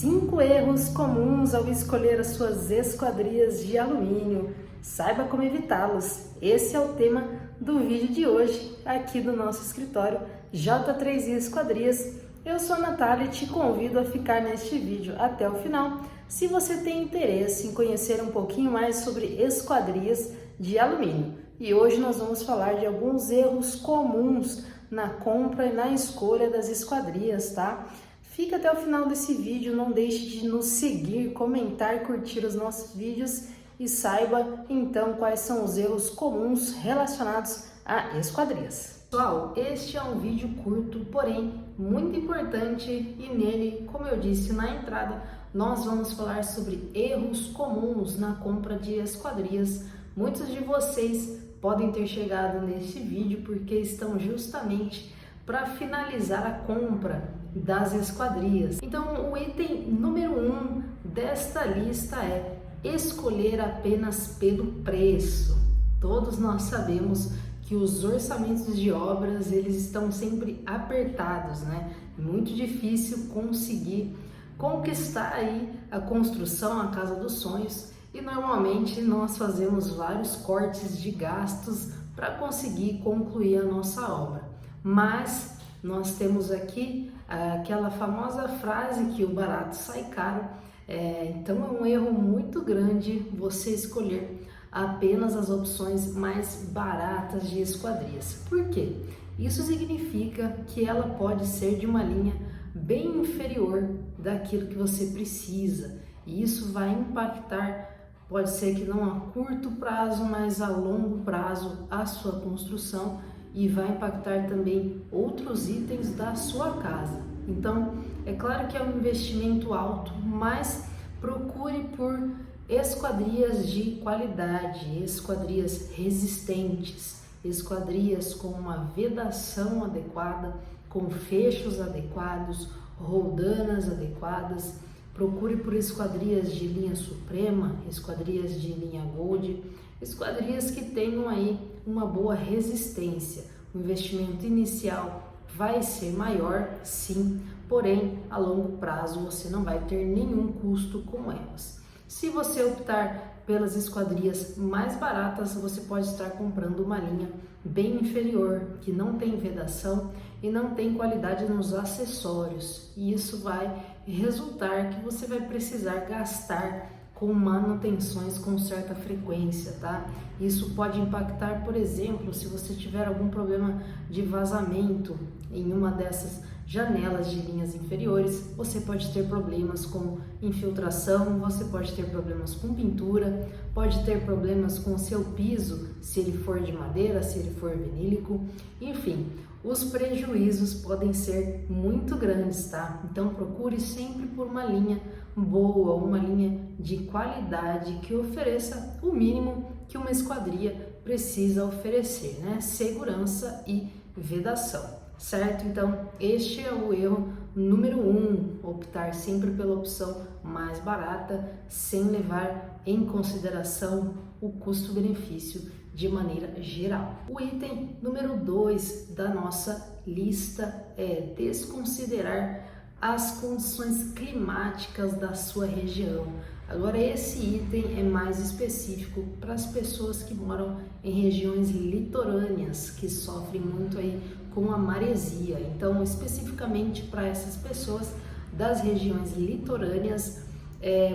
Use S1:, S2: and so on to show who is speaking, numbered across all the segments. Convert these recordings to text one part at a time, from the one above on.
S1: 5 erros comuns ao escolher as suas esquadrias de alumínio. Saiba como evitá-los. Esse é o tema do vídeo de hoje, aqui do nosso escritório J3i Esquadrias. Eu sou a Natália e te convido a ficar neste vídeo até o final, se você tem interesse em conhecer um pouquinho mais sobre esquadrias de alumínio. E hoje nós vamos falar de alguns erros comuns na compra e na escolha das esquadrias, tá? Fica até o final desse vídeo, não deixe de nos seguir, comentar, curtir os nossos vídeos e saiba então quais são os erros comuns relacionados a esquadrias. Pessoal, este é um vídeo curto, porém muito importante, e nele, como eu disse na entrada, nós vamos falar sobre erros comuns na compra de esquadrias. Muitos de vocês podem ter chegado nesse vídeo porque estão justamente para finalizar a compra das esquadrias. Então, o item número 1 desta lista é escolher apenas pelo preço. Todos nós sabemos que os orçamentos de obras, eles estão sempre apertados, né? Muito difícil conseguir conquistar aí a construção, a casa dos sonhos, e normalmente nós fazemos vários cortes de gastos para conseguir concluir a nossa obra. Mas nós temos aqui aquela famosa frase que o barato sai caro, então é um erro muito grande você escolher apenas as opções mais baratas de esquadrias. Por quê? Isso significa que ela pode ser de uma linha bem inferior daquilo que você precisa, e isso vai impactar, pode ser que não a curto prazo, mas a longo prazo, a sua construção, e vai impactar também outros itens da sua casa. Então, é claro que é um investimento alto, mas procure por esquadrias de qualidade, esquadrias resistentes, esquadrias com uma vedação adequada, com fechos adequados, roldanas adequadas. Procure por esquadrias de linha Suprema, esquadrias de linha Gold, esquadrias que tenham aí uma boa resistência. O investimento inicial vai ser maior, sim, porém a longo prazo você não vai ter nenhum custo com elas. Se você optar pelas esquadrias mais baratas, você pode estar comprando uma linha bem inferior, que não tem vedação e não tem qualidade nos acessórios, e isso vai resultar que você vai precisar gastar com manutenções com certa frequência, tá? Isso pode impactar, por exemplo, se você tiver algum problema de vazamento em uma dessas janelas de linhas inferiores, você pode ter problemas com infiltração, você pode ter problemas com pintura, pode ter problemas com o seu piso, se ele for de madeira, se ele for vinílico, enfim, os prejuízos podem ser muito grandes, tá? Então procure sempre por uma linha boa, uma linha de qualidade que ofereça o mínimo que uma esquadria precisa oferecer, né? Segurança e vedação, certo? Então este é o erro número 1, optar sempre pela opção mais barata, sem levar em consideração o custo-benefício de maneira geral. O item número 2 da nossa lista é desconsiderar as condições climáticas da sua região. Agora, esse item é mais específico para as pessoas que moram em regiões litorâneas, que sofrem muito aí com a maresia. Então, especificamente para essas pessoas das regiões litorâneas,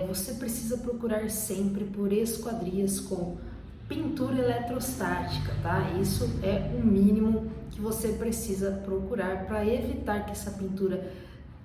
S1: você precisa procurar sempre por esquadrias com pintura eletrostática, tá? Isso é o mínimo que você precisa procurar para evitar que essa pintura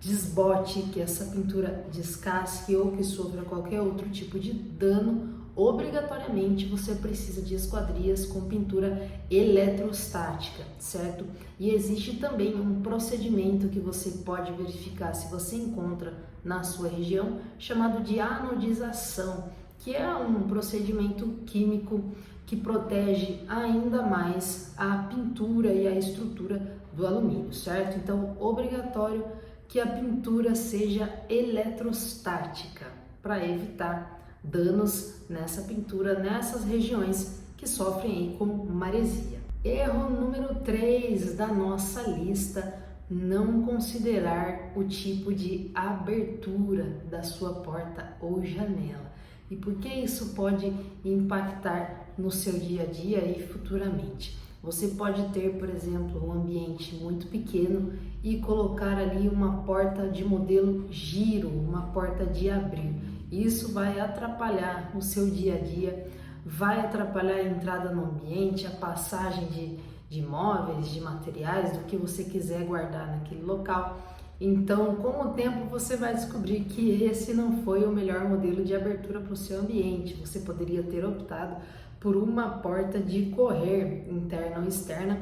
S1: desbote, que essa pintura descasque ou que sofra qualquer outro tipo de dano. Obrigatoriamente você precisa de esquadrias com pintura eletrostática, certo? E existe também um procedimento que você pode verificar se você encontra na sua região, chamado de anodização, que é um procedimento químico que protege ainda mais a pintura e a estrutura do alumínio, certo? Então, obrigatório que a pintura seja eletrostática para evitar danos nessa pintura, nessas regiões que sofrem aí com maresia. Erro número 3 da nossa lista: não considerar o tipo de abertura da sua porta ou janela. E por que isso pode impactar no seu dia a dia e futuramente? Você pode ter, por exemplo, um ambiente muito pequeno e colocar ali uma porta de modelo giro, uma porta de abrir. Isso vai atrapalhar o seu dia a dia, vai atrapalhar a entrada no ambiente, a passagem de móveis, de materiais, do que você quiser guardar naquele local. Então, com o tempo, você vai descobrir que esse não foi o melhor modelo de abertura para o seu ambiente. Você poderia ter optado por uma porta de correr, interna ou externa,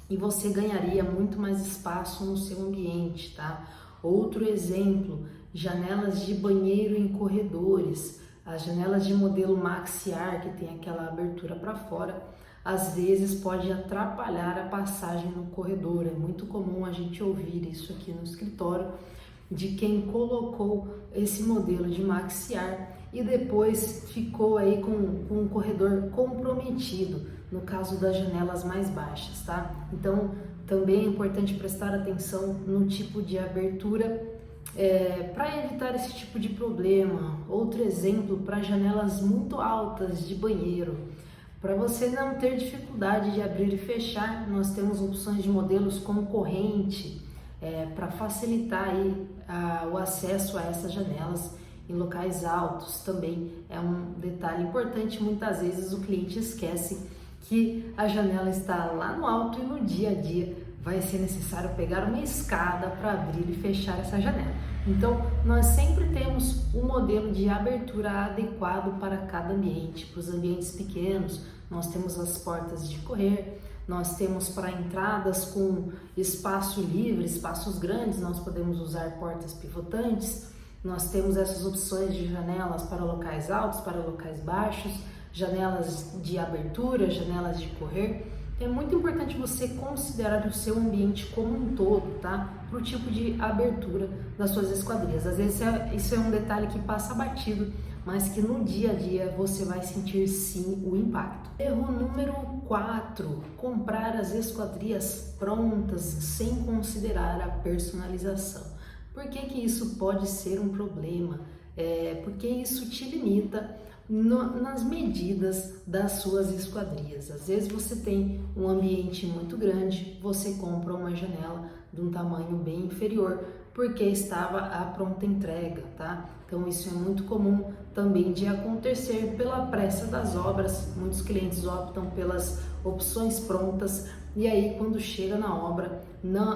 S1: e você ganharia muito mais espaço no seu ambiente, tá? Outro exemplo, janelas de banheiro em corredores. As janelas de modelo maxiar, que tem aquela abertura para fora, às vezes pode atrapalhar a passagem no corredor. É muito comum a gente ouvir isso aqui no escritório de quem colocou esse modelo de maxiar e depois ficou aí com um corredor comprometido, no caso das janelas mais baixas, tá? Então, também é importante prestar atenção no tipo de abertura para evitar esse tipo de problema. Outro exemplo, para janelas muito altas de banheiro. Para você não ter dificuldade de abrir e fechar, nós temos opções de modelos com corrente para facilitar aí, o acesso a essas janelas em locais altos. Também é um detalhe importante. Muitas vezes o cliente esquece que a janela está lá no alto e no dia a dia vai ser necessário pegar uma escada para abrir e fechar essa janela. Então, nós sempre temos um modelo de abertura adequado para cada ambiente. Para os ambientes pequenos, nós temos as portas de correr, nós temos para entradas com espaço livre, espaços grandes, nós podemos usar portas pivotantes, nós temos essas opções de janelas para locais altos, para locais baixos, janelas de abertura, janelas de correr. É muito importante você considerar o seu ambiente como um todo, tá? Para o tipo de abertura das suas esquadrias. Às vezes isso é um detalhe que passa batido, mas que no dia a dia você vai sentir sim o impacto. Erro número 4, comprar as esquadrias prontas sem considerar a personalização. Por que isso pode ser um problema? Porque isso te limita nas medidas das suas esquadrias. Às vezes você tem um ambiente muito grande, você compra uma janela de um tamanho bem inferior porque estava à pronta entrega, tá? Então isso é muito comum também de acontecer pela pressa das obras. Muitos clientes optam pelas opções prontas e aí quando chega na obra,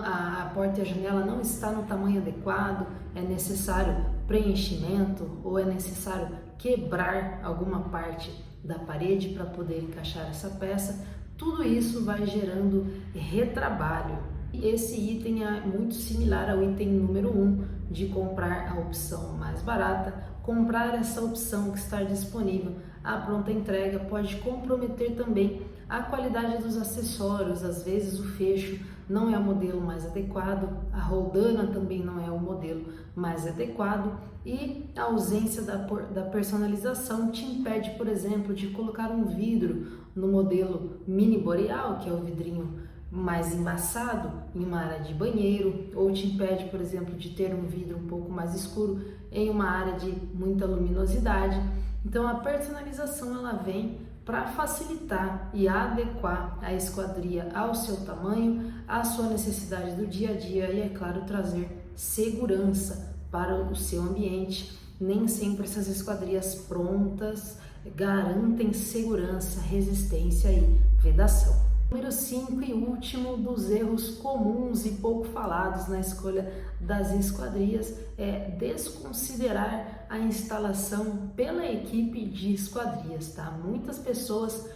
S1: a porta e a janela não está no tamanho adequado, é necessário preenchimento ou é necessário quebrar alguma parte da parede para poder encaixar essa peça. Tudo isso vai gerando retrabalho. Esse item é muito similar ao item número 1, de comprar a opção mais barata. Comprar essa opção que está disponível à pronta entrega pode comprometer também a qualidade dos acessórios. Às vezes o fecho não é o modelo mais adequado, a roldana também não é o modelo mais adequado e a ausência da personalização te impede, por exemplo, de colocar um vidro no modelo mini boreal, que é o vidrinho mais embaçado, em uma área de banheiro, ou te impede, por exemplo, de ter um vidro um pouco mais escuro em uma área de muita luminosidade. Então a personalização ela vem para facilitar e adequar a esquadria ao seu tamanho, à sua necessidade do dia a dia e, é claro, trazer segurança para o seu ambiente. Nem sempre essas esquadrias prontas garantem segurança, resistência e vedação. Número 5 e último dos erros comuns e pouco falados na escolha das esquadrias é desconsiderar a instalação pela equipe de esquadrias, tá? Muitas pessoas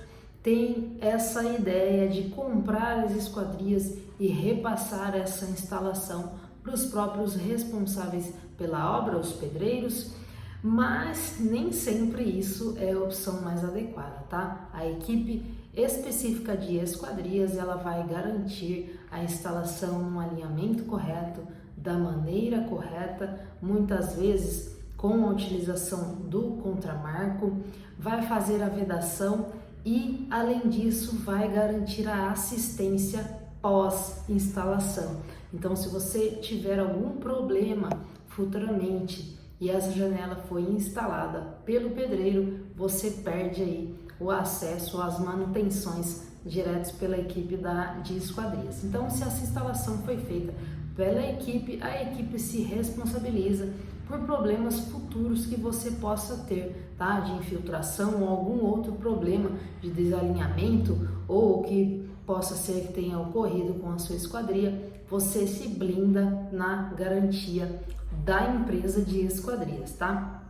S1: têm essa ideia de comprar as esquadrias e repassar essa instalação para os próprios responsáveis pela obra, os pedreiros, mas nem sempre isso é a opção mais adequada, tá? A equipe específica de esquadrias, ela vai garantir a instalação no alinhamento correto, da maneira correta, muitas vezes com a utilização do contramarco, vai fazer a vedação e, além disso, vai garantir a assistência pós-instalação. Então, se você tiver algum problema futuramente e essa janela foi instalada pelo pedreiro, você perde aí o acesso às manutenções diretos pela equipe de esquadrias. Então, se essa instalação foi feita pela equipe, a equipe se responsabiliza por problemas futuros que você possa ter, tá? De infiltração ou algum outro problema de desalinhamento ou que possa ser que tenha ocorrido com a sua esquadria, você se blinda na garantia da empresa de esquadrias, tá?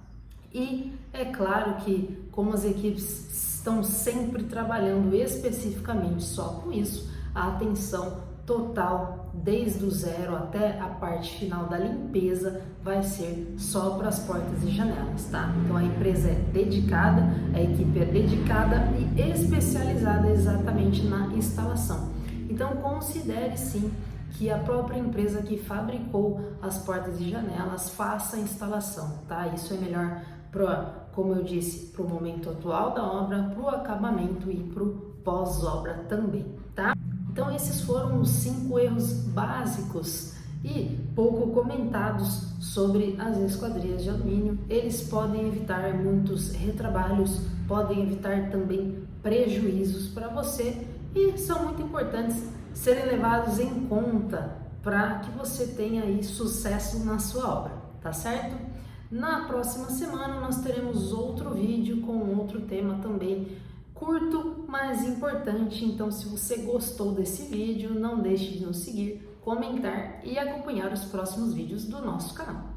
S1: E é claro que como as equipes estão sempre trabalhando especificamente só com isso, a atenção total, desde o zero até a parte final da limpeza, vai ser só para as portas e janelas, tá? Então a empresa é dedicada, a equipe é dedicada e especializada exatamente na instalação. Então considere sim que a própria empresa que fabricou as portas e janelas faça a instalação, tá? Isso é melhor como eu disse, para o momento atual da obra, para o acabamento e para o pós-obra também, tá? Então esses foram os 5 erros básicos e pouco comentados sobre as esquadrias de alumínio. Eles podem evitar muitos retrabalhos, podem evitar também prejuízos para você e são muito importantes serem levados em conta para que você tenha aí sucesso na sua obra, tá certo? Na próxima semana nós teremos outro vídeo com outro tema também curto, mas importante. Então, se você gostou desse vídeo, não deixe de nos seguir, comentar e acompanhar os próximos vídeos do nosso canal.